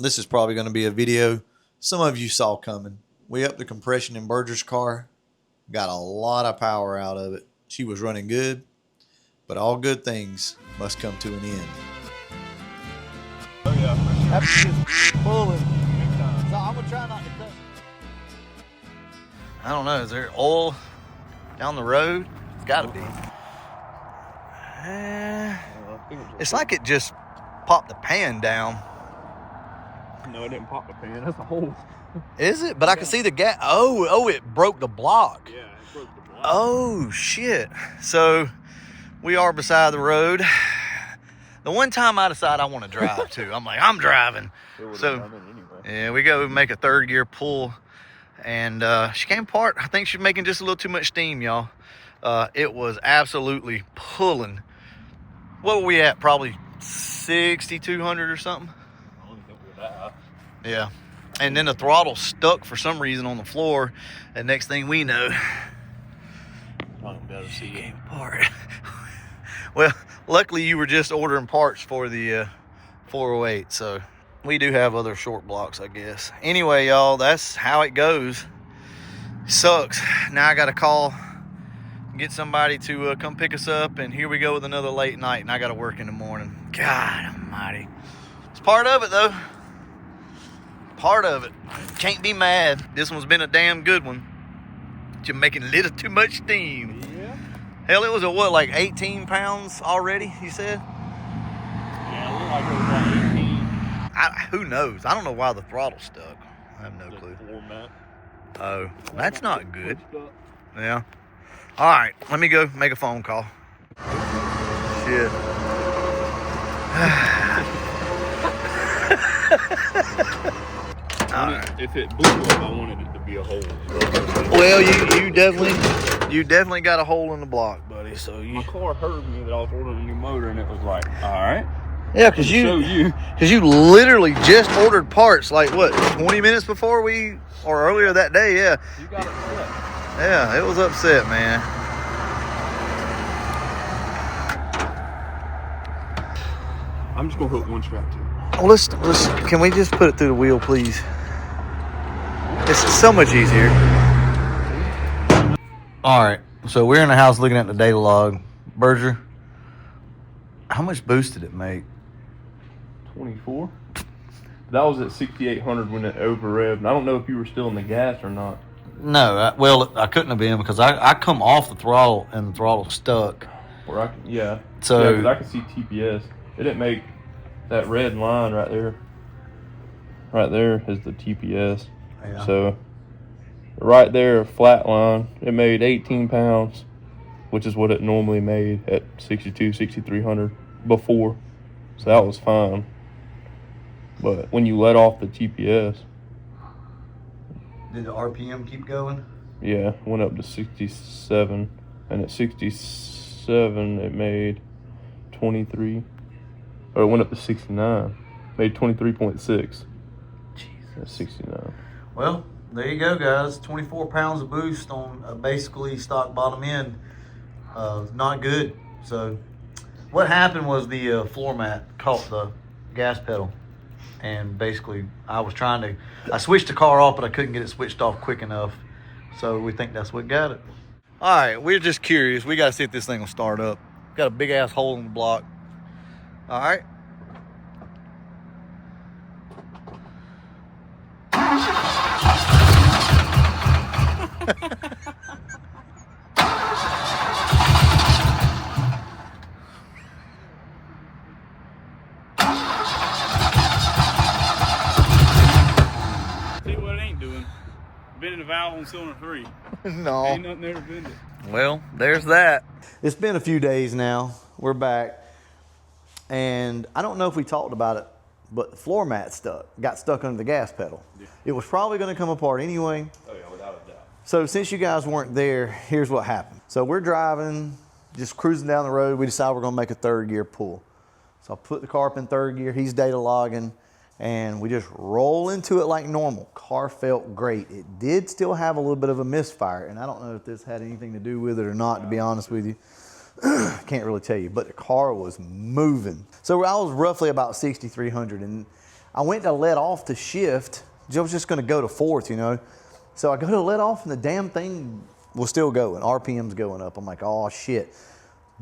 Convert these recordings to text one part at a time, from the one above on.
This is probably going to be a video some of you saw coming. We upped the compression in Berger's car, got a lot of power out of it. She was running good, but all good things must come to an end. Oh yeah, for sure. That's just pulling. So I'm gonna try not to cut. I don't know. Is there oil down the road? It's got to be. It's like it just popped the pan down. No, it didn't pop the pan. That's a hole. Is it? But I can see the gas. Oh, it broke the block. Yeah, it broke the block. Oh, shit. So we are beside the road. The one time I decide I want to drive too, I'm like, I'm driving. So yeah, we go make a third gear pull, and she came apart. I think she's making just a little too much steam, y'all. It was absolutely pulling. What were we at? Probably 6,200 or something. I don't think we were that high. Yeah. And then the throttle stuck for some reason on the floor, and next thing we know, I don't better see it. came apart. Well, luckily you were just ordering parts for the 408, so we do have other short blocks, I guess. Anyway, y'all, that's how it goes. Sucks. Now I got to call, get somebody to come pick us up, and here we go with another late night, and I got to work in the morning. God almighty. It's part of it, though. Part of it. Can't be mad. This one's been a damn good one. You're making a little too much steam. Yeah. Hell, it was a what, like 18 pounds already, you said? Yeah, it looked like it was about 18. Who knows? I don't know why the throttle stuck. I have no clue. Format. Oh, that's not good. Yeah. All right, let me go make a phone call. Shit. All right. If it blew up, I wanted it to be a hole. Well, you definitely got a hole in the block, buddy. So My car heard me that I was ordering a new motor, and it was like, all right. yeah, because you literally just ordered parts like what, 20 minutes before or earlier that day. Yeah. You got it set. Yeah, it was upset, man. I'm just gonna hook one strap to it. Oh, let's can we just put it through the wheel, please? It's so much easier. All right, so we're in the house looking at the data log. Berger, how much boost did it make? 24. That was at 6,800 when it over revved. I don't know if you were still in the gas or not. No, I couldn't have been because I come off the throttle and the throttle stuck. Or yeah. So yeah, 'cause I could see TPS. It didn't make that red line right there. Right there is the TPS. yeah. So right there, flat line, it made 18 pounds, which is what it normally made at 6,300 before. So that was fine. But when you let off the TPS, Did the RPM keep going? yeah, went up to 67, and at 67 it made 23, or it went up to 69, made 23.6. Jesus. At 69. Well, there you go, guys. 24 pounds of boost on basically stock bottom end. Not good. So what happened was the floor mat caught the gas pedal. And basically, I switched the car off, but I couldn't get it switched off quick enough. So we think that's what got it. All right, we're just curious. We got to see if this thing will start up. Got a big ass hole in the block. All right. See what it ain't doing. Bending the valve on cylinder 3. No. Ain't nothing there to bend it. Well, there's that. It's been a few days now. We're back. And I don't know if we talked about it, but the floor mat got stuck under the gas pedal. Yeah. It was probably going to come apart anyway. Oh yeah, without a doubt. So since you guys weren't there, here's what happened. So we're driving, just cruising down the road. We decided we're going to make a third gear pull. So I put the car up in third gear. He's data logging. And we just roll into it like normal. Car felt great. It did still have a little bit of a misfire, and I don't know if this had anything to do with it or not, to be honest with you. Can't really tell you, but the car was moving. So I was roughly about 6,300, and I went to let off the shift. I was just going to go to fourth, you know. So I go to let off and the damn thing was still going. RPM's going up. I'm like, oh shit.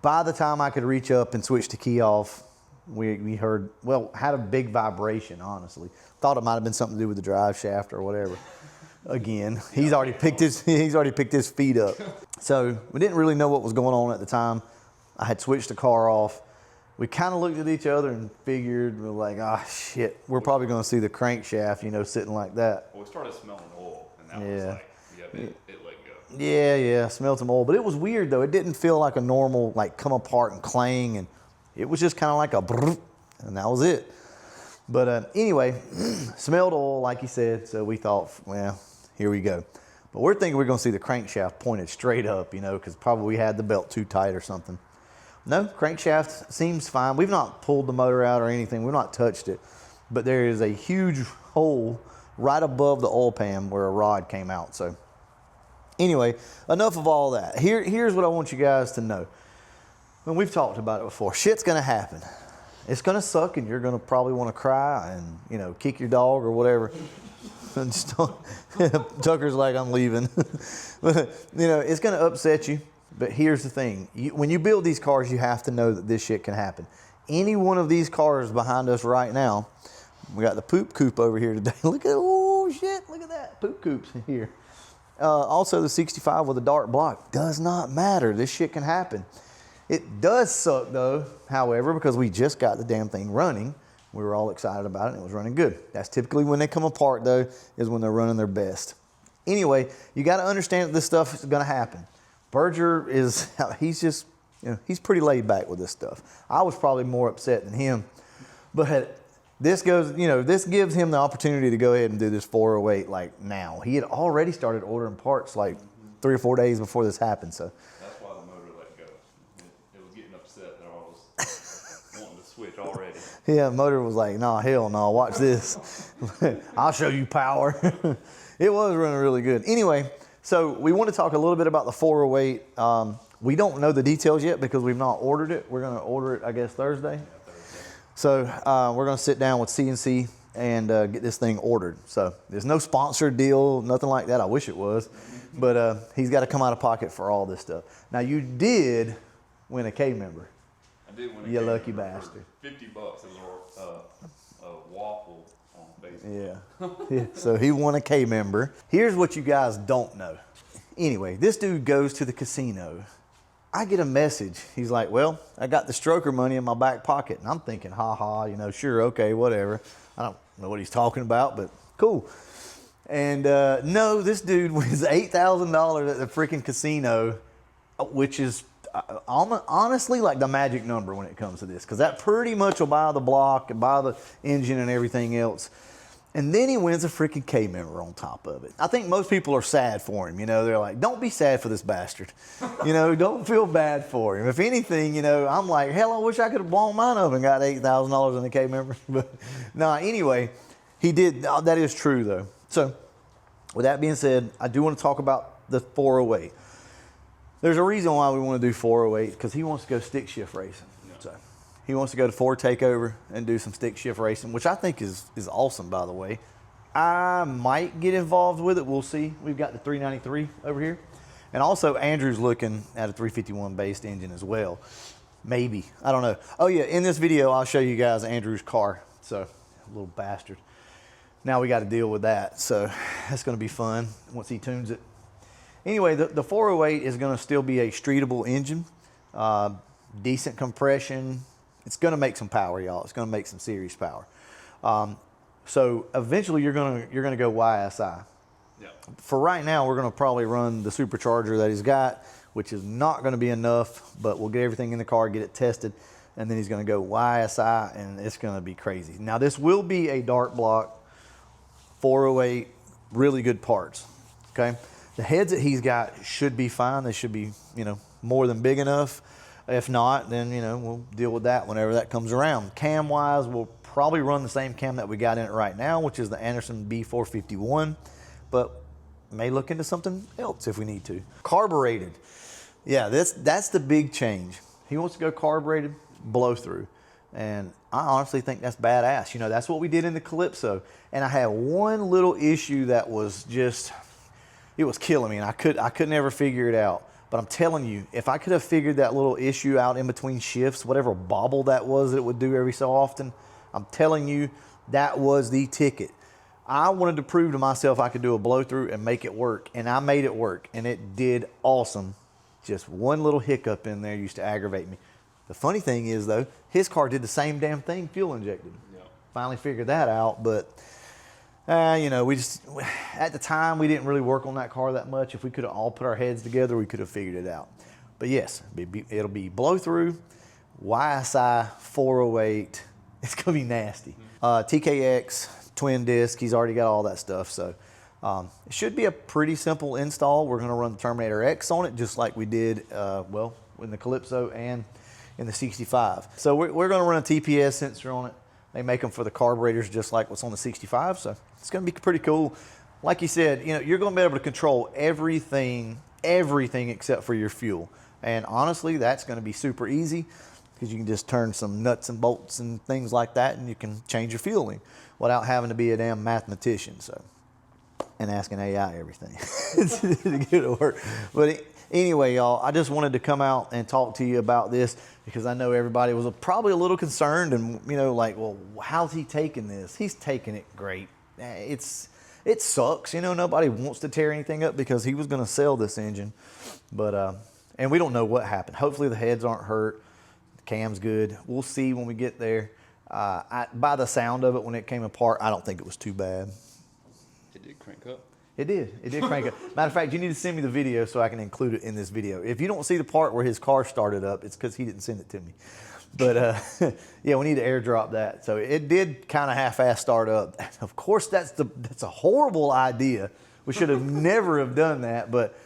By the time I could reach up and switch to key off, we heard, well, had a big vibration, honestly. Thought it might have been something to do with the drive shaft or whatever. Again, he's already picked his feet up. So we didn't really know what was going on at the time. I had switched the car off. We kind of looked at each other and figured, we're like, ah, shit, we're probably going to see the crankshaft, you know, sitting like that. Well, we started smelling oil, and that was like, it let go. Yeah, smelled some oil. But it was weird, though. It didn't feel like a normal, like, come apart and clang, and it was just kind of like a brrr, and that was it. But anyway, smelled oil, like he said, so we thought, well, here we go. But we're thinking we're going to see the crankshaft pointed straight up, you know, because probably we had the belt too tight or something. No, crankshaft seems fine. We've not pulled the motor out or anything. We've not touched it. But there is a huge hole right above the oil pan where a rod came out. So anyway, enough of all that. Here's what I want you guys to know. When we've talked about it before, shit's going to happen. It's going to suck and you're going to probably want to cry and, you know, kick your dog or whatever. And just Tucker's like, I'm leaving. But, you know, it's going to upset you. But here's the thing. When you build these cars, you have to know that this shit can happen. Any one of these cars behind us right now, we got the poop coop over here today. Look at, oh shit, look at that. Poop coop's here. Also the 65 with a dark block. Does not matter. This shit can happen. It does suck though, however, because we just got the damn thing running. We were all excited about it and it was running good. That's typically when they come apart though, is when they're running their best. Anyway, you got to understand that this stuff is going to happen. Berger he's just, you know, he's pretty laid back with this stuff. I was probably more upset than him, but this goes, you know, this gives him the opportunity to go ahead and do this 408 like now. He had already started ordering parts like 3 or 4 days before this happened. So that's why the motor let go. It was getting upset that I was wanting to switch already. Yeah, the motor was like, nah, hell no, watch this. I'll show you power. It was running really good. Anyway, so we want to talk a little bit about the 408. We don't know the details yet because we've not ordered it. We're going to order it, I guess, Thursday. Yeah, Thursday. So we're going to sit down with CNC and get this thing ordered. So there's no sponsored deal, nothing like that. I wish it was. But he's got to come out of pocket for all this stuff. Now, you did win a K member. I did win a you K lucky member bastard. $50. It was a waffle on Facebook. Yeah. So he won a K member. Here's what you guys don't know. Anyway, this dude goes to the casino. I get a message. He's like, well, I got the stroker money in my back pocket. And I'm thinking, ha, you know, sure, okay, whatever. I don't know what he's talking about, but cool. And no, this dude wins $8,000 at the freaking casino, which is honestly like the magic number when it comes to this, because that pretty much will buy the block and buy the engine and everything else. And then he wins a freaking K member on top of it. I think most people are sad for him. You know, they're like, don't be sad for this bastard. You know, don't feel bad for him. If anything, you know, I'm like, hell, I wish I could have blown mine up and got $8,000 in a K member. But no, anyway, he did. That is true though. So with that being said, I do want to talk about the 408. There's a reason why we want to do 408, because he wants to go stick shift racing. Yeah. So he wants to go to Ford Takeover and do some stick shift racing, which I think is awesome, by the way. I might get involved with it. We'll see. We've got the 393 over here. And also Andrew's looking at a 351 based engine as well. Maybe. I don't know. Oh yeah, in this video, I'll show you guys Andrew's car. So, little bastard. Now we got to deal with that. So that's going to be fun once he tunes it. Anyway, the 408 is going to still be a streetable engine. Decent compression. It's going to make some power, y'all. It's going to make some serious power. So eventually you're going to go YSI. Yeah. For right now, we're going to probably run the supercharger that he's got, which is not going to be enough, but we'll get everything in the car, get it tested, and then he's going to go YSI, and it's going to be crazy. Now, this will be a dark block 408, really good parts, okay? The heads that he's got should be fine. They should be, you know, more than big enough. If not, then, you know, we'll deal with that whenever that comes around. Cam-wise, we'll probably run the same cam that we got in it right now, which is the Anderson B451, but may look into something else if we need to. Carbureted. Yeah, that's the big change. He wants to go carbureted blow through. And I honestly think that's badass. You know, that's what we did in the Calypso. And I had one little issue that was just, it was killing me, and I could never figure it out. But I'm telling you, if I could have figured that little issue out in between shifts, whatever bobble that was that it would do every so often, I'm telling you, that was the ticket. I wanted to prove to myself I could do a blow through and make it work, and I made it work, and it did awesome. Just one little hiccup in there used to aggravate me. The funny thing is, though, his car did the same damn thing, fuel injected. Yep. Finally figured that out, but you know, at the time, we didn't really work on that car that much. If we could have all put our heads together, we could have figured it out. But yes, it'll be blow through, YSI 408. It's gonna be nasty. TKX, twin disc. He's already got all that stuff, so it should be a pretty simple install. We're gonna run the Terminator X on it, just like we did, well, in the Calypso and in the 65. So we're gonna run a TPS sensor on it. They make them for the carburetors just like what's on the 65, so it's going to be pretty cool. Like you said, you know, you're going to be able to control everything except for your fuel. And honestly, that's going to be super easy because you can just turn some nuts and bolts and things like that, and you can change your fueling without having to be a damn mathematician. So, and asking AI everything to get it to work. But anyway, y'all, I just wanted to come out and talk to you about this because I know everybody was probably a little concerned and, you know, like, well, how's he taking this? He's taking it great. It sucks, you know, nobody wants to tear anything up because he was going to sell this engine. But, and we don't know what happened. Hopefully the heads aren't hurt. The cam's good. We'll see when we get there. By the sound of it, when it came apart, I don't think it was too bad. It did crank up. It did crank up. Matter of fact, you need to send me the video so I can include it in this video. If you don't see the part where his car started up, it's because he didn't send it to me. But yeah, we need to airdrop that. So it did kind of half-ass start up. Of course, that's a horrible idea. We should have never have done that, but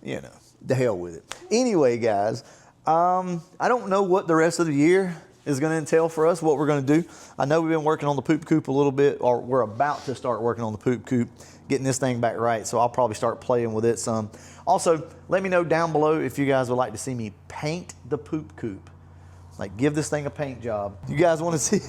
you know, the hell with it. Anyway, guys, I don't know what the rest of the year is going to entail for us, what we're going to do. I know we've been working on the poop coop a little bit, or we're about to start working on the poop coop, getting this thing back right, so I'll probably start playing with it some. Also, let me know down below if you guys would like to see me paint the poop coop. Like, give this thing a paint job. You guys want to see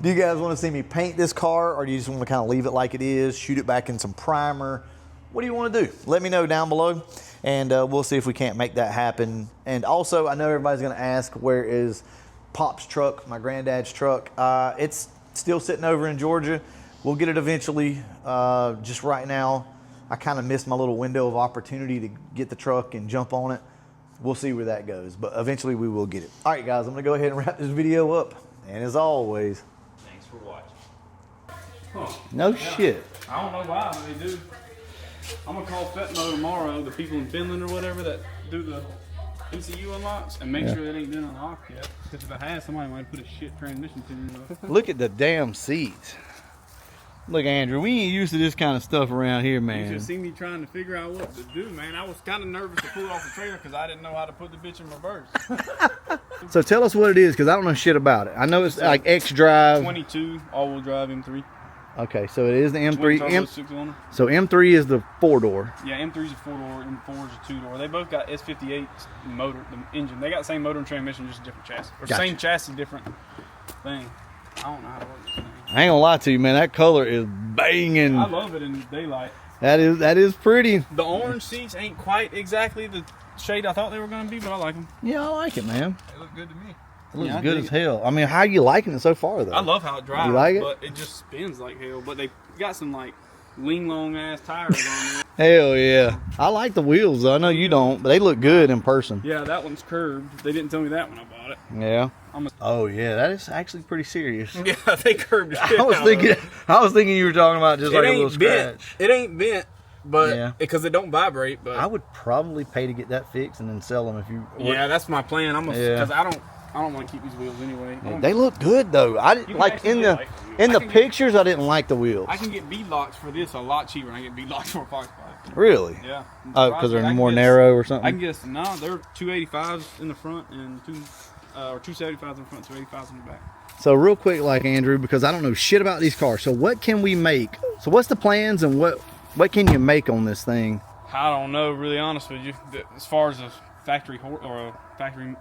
do you guys want to see me paint this car, or do you just want to kind of leave it like it is, shoot it back in some primer? What do you want to do? Let me know down below, and we'll see if we can't make that happen. And also, I know everybody's going to ask, where is Pop's truck, my granddad's truck? It's still sitting over in Georgia. We'll get it eventually. Just right now, I kind of missed my little window of opportunity to get the truck and jump on it. We'll see where that goes, but eventually we will get it. All right, guys, I'm going to go ahead and wrap this video up. And as always, thanks for watching. Huh. No shit. I don't know why, but they do. I'm going to call Fetmo tomorrow, the people in Finland or whatever that do the ECU unlocks, and make sure it ain't been unlocked yet. Because if it has, somebody might put a shit transmission to it. Look at the damn seats. Look, Andrew, we ain't used to this kind of stuff around here, man. You should see me trying to figure out what to do, man. I was kind of nervous to pull it off the trailer because I didn't know how to put the bitch in reverse. So tell us what it is, because I don't know shit about it. I know it's like X-Drive. 22 all-wheel drive M3. Okay, so it is the M3. So M3 is the 4-door. Yeah, M3 is a 4-door, M4 is a 2-door. They both got S58 motor, the engine. They got the same motor and transmission, just a different chassis. Or gotcha. Same chassis, different thing. I don't know how to work this thing. I ain't gonna lie to you, man. That color is banging. I love it in daylight. That is pretty. The orange seats ain't quite exactly the shade I thought they were gonna be, but I like them. Yeah, I like it, man. They look good to me. It looks good as hell. I mean, how are you liking it so far, though? I love how it drives. You like it? But it just spins like hell. But they got some like long ass tires on there. Hell yeah. I like the wheels, though. I know you don't, but they look good in person. Yeah, that one's curved. They didn't tell me that when I bought it. Yeah. Oh yeah, that is actually pretty serious. Yeah, they curved it. I was thinking you were talking about just like a little scratch. It ain't bent, but because it don't vibrate. But I would probably pay to get that fixed and then sell them if you. Yeah, that's my plan. Because I don't want to keep these wheels anyway. Yeah, they look good though. I didn't like in the pictures. I didn't like the wheels. I can get beadlocks for this a lot cheaper than I get beadlocks for a Fox bike. Really? Yeah. Oh, because they're more narrow or something. I can guess they're 285s in the front and 275s in front, 285s in the back. So real quick, like Andrew, because I don't know shit about these cars. So what can we make? So what's the plans and what can you make on this thing? I don't know, really honest with you. As far as a factory or a factory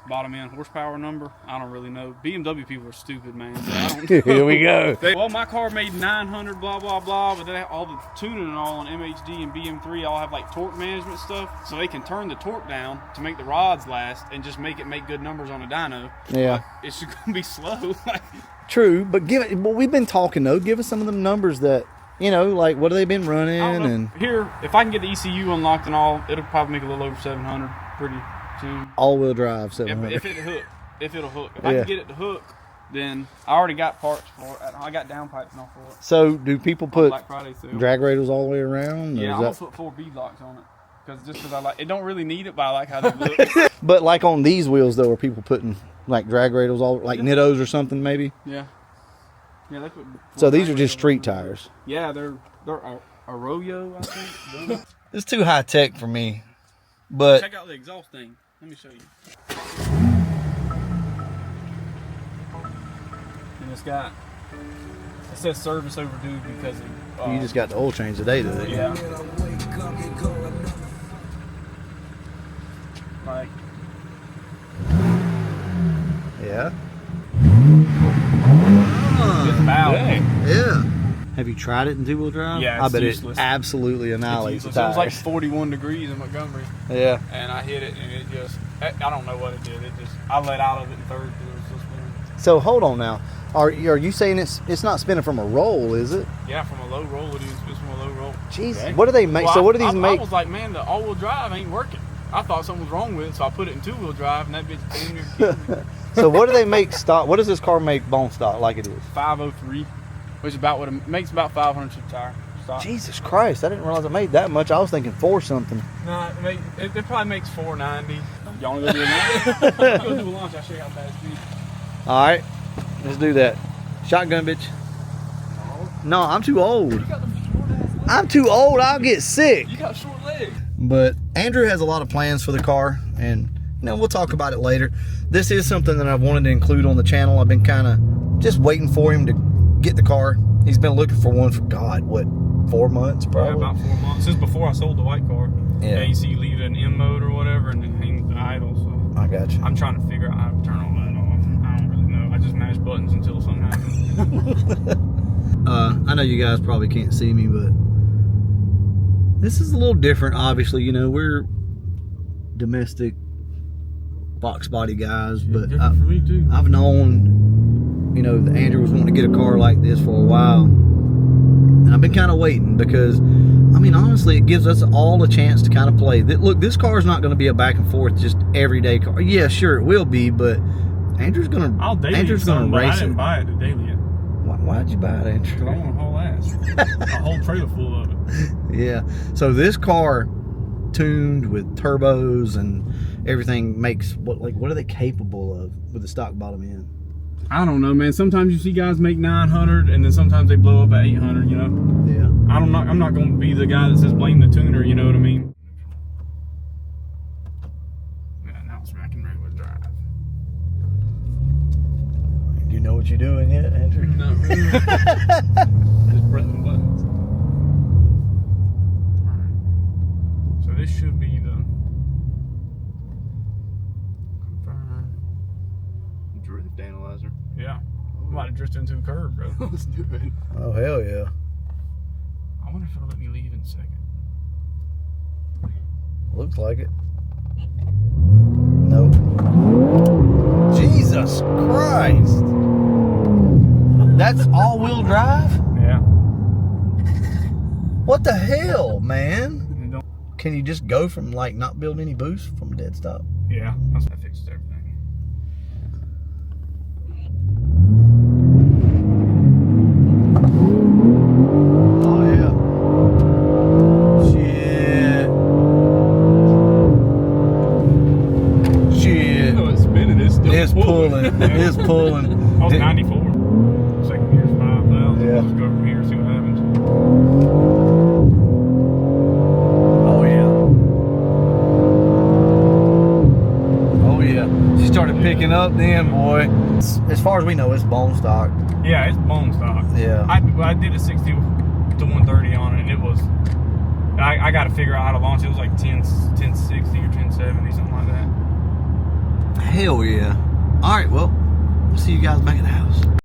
bottom end horsepower number. I don't really know. BMW people are stupid, man. So I don't Here we go. well, my car made 900, blah, blah, blah, but they have all the tuning and all on MHD and BM3 all have like torque management stuff, so they can turn the torque down to make the rods last and just make good numbers on a dyno. Yeah. But it's just going to be slow. True, but we've been talking though. Give us some of them numbers that, you know, like what have they been running? And here, if I can get the ECU unlocked and all, it'll probably make a little over 700 pretty soon. all-wheel drive 700. If it'll hook. If I can get it to hook, then I already got parts for it. I got downpipes and all for it. So do people put Black Friday sale. drag radials all the way around? Yeah, I'm gonna put 4 bead locks on it. Because I like it. Don't really need it, but I like how they look. But like on these wheels though, are people putting like drag radials all like Nittos or something maybe? Yeah. Yeah, they put. So these are just street tires. Yeah, they're Arroyo, I think. It's too high tech for me. But Check out the exhaust thing. Let me show you. And it's got. It says service overdue because of. you just got the oil change today, did it? Yeah. Like. Yeah. It's valve. Yeah. Have you tried it in two-wheel drive? Yeah, I it's bet useless. it absolutely annihilates the It was like tires. 41 degrees in Montgomery, Yeah. and I hit it, and it just. I don't know what it did. I let out of it in third because it was so spinning. So hold on now. Are you saying it's not spinning from a roll, is it? Yeah, from a low roll it is. It's from a low roll. Jeez. Okay. What do they make? Well, so what do these I make? was like, man, the all-wheel drive ain't working. I thought something was wrong with it, so I put it in two-wheel drive, and that bitch damn near killed me. So what do they make stock? What does this car make bone stock like it is? 503, which is about what it makes about 500 tire stock. Jesus Christ, I didn't realize it made that much. I was thinking 4 something. No, it probably makes 490. Y'all want to go do a launch? Go do a launch. I'll show you how fast it is. All right, let's do that. Shotgun, bitch. No, I'm too old. You got the short ass legs. I'm too old. I'll get sick. You got short legs. But Andrew has a lot of plans for the car, and you know, we'll talk about it later. This is something that I've wanted to include on the channel. I've been kind of just waiting for him to get the car. He's been looking for one for God, what, 4 months probably? Yeah, about 4 months. Since before I sold the white car. Yeah. You see, you leave it in M mode or whatever, and then hang the idle. So I got you. I'm trying to figure out how to turn all that off. I don't really know. I just mash buttons until something happens. I know you guys probably can't see me, but this is a little different. Obviously, you know, we're domestic box body guys, but for me too. I've known, you know, that Andrew was wanting to get a car like this for a while, and I've been kind of waiting because, I mean, honestly, it gives us all a chance to kind of play. Look, this car is not going to be a back and forth, just everyday car. Yeah, sure, it will be, but Andrew's going to. I'll daily Andrew's going to I race didn't it. buy it to daily it. Why'd you buy it, Because I Andrew? want a whole ass. A whole trailer full of it. Yeah. So this car, tuned with turbos and everything, makes what are they capable of with the stock bottom end? I don't know, man. Sometimes you see guys make 900, and then sometimes they blow up at 800. You know. Yeah. I'm not going to be the guy that says blame the tuner. You know what I mean? Yeah. Now it's smacking regular drive. Do you know what you're doing yet, Andrew? Not really. Just pressing buttons. Alright. So this should be the confirm. Drift analyzer. Yeah. I'm about to drift into a curve, bro. Let's do it. Oh hell yeah. I wonder if it'll let me leave in a second. Looks like it. Nope. Jesus Christ. That's all-wheel drive? Yeah. What the hell, man? And don't, Can you just go from like not building any boost from a dead stop? yeah. That fixes everything. Oh yeah. Shit. Oh, it's spinning. It's still It's pulling. It's pulling. I was 94. Second gear's 5,000. Yeah. Let's go from here, see what happens. Oh yeah. Oh yeah. She started picking up then, boy. As far as we know, it's bone stock. Yeah, it's bone stock. Yeah. I did a 60 to 130 on it, and it was. I got to figure out how to launch it. It was like 1060 or 1070, something like that. Hell yeah. All right, well, we'll see you guys back at the house.